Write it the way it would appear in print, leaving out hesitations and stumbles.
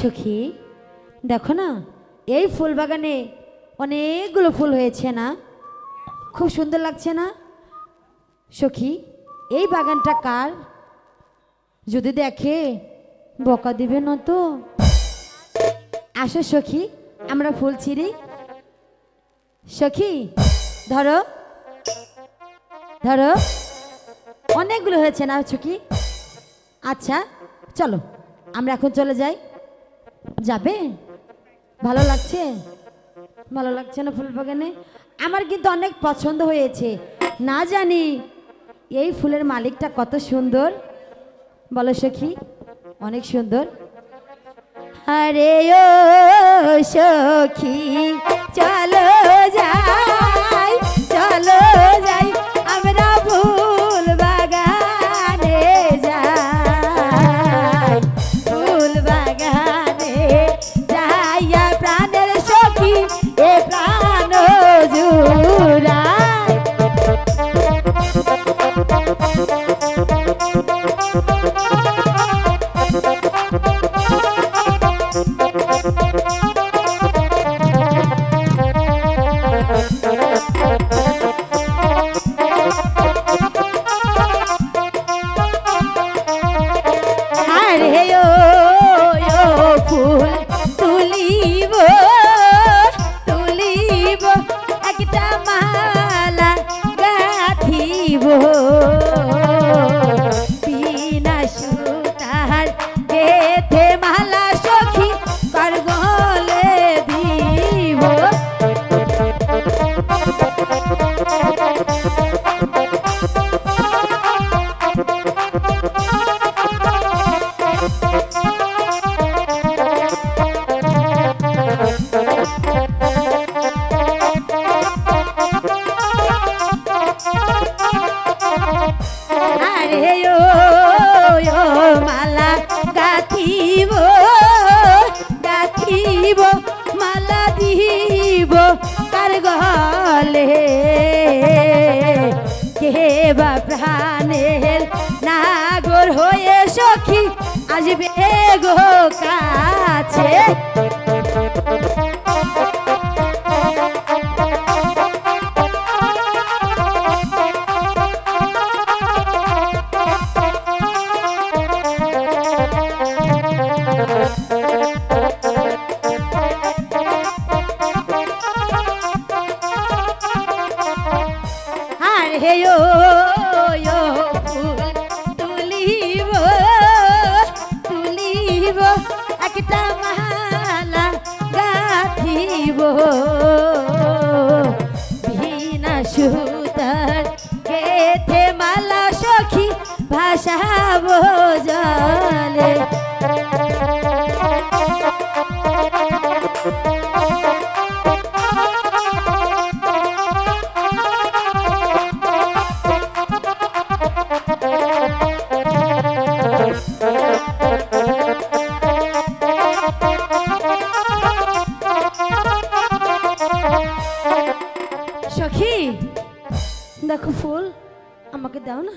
সখী দেখো না, এই ফুল বাগানে অনেকগুলো ফুল হয়েছে না, খুব সুন্দর লাগছে না সখী? এই বাগানটা কার? যদি দেখে বকা দিবে না তো? আসো সখী, আমরা ফুল ছিঁড়ি। সখী ধরো ধরো, অনেকগুলো হয়েছে না সখী? আচ্ছা চলো আমরা এখন চলে যাই। যাবে? ভালো লাগছে? ভালো লাগছে না ফুল বাগানে? আমার কিন্তু অনেক পছন্দ হয়েছে। না জানি এই ফুলের মালিকটা কত সুন্দর, বলো সখী? অনেক সুন্দর। আরে ও সখী চলো যাই, চলো যাই আমরা ফুল বাগানে যাই, ফুল বাগানে যাইয়া প্রাণের সখী এ প্রাণ জুড়াই। মালা দিব কার গলে, কে বা প্রাণের নাগর হয়ে সখী আসবে গো কাছে। তুলিব একটা মালা গাঁথিব বিনা সুতার গেথে মালা সখী ভাসাবো জলে। সখী দেখো ফুল, আমাকে দাও না।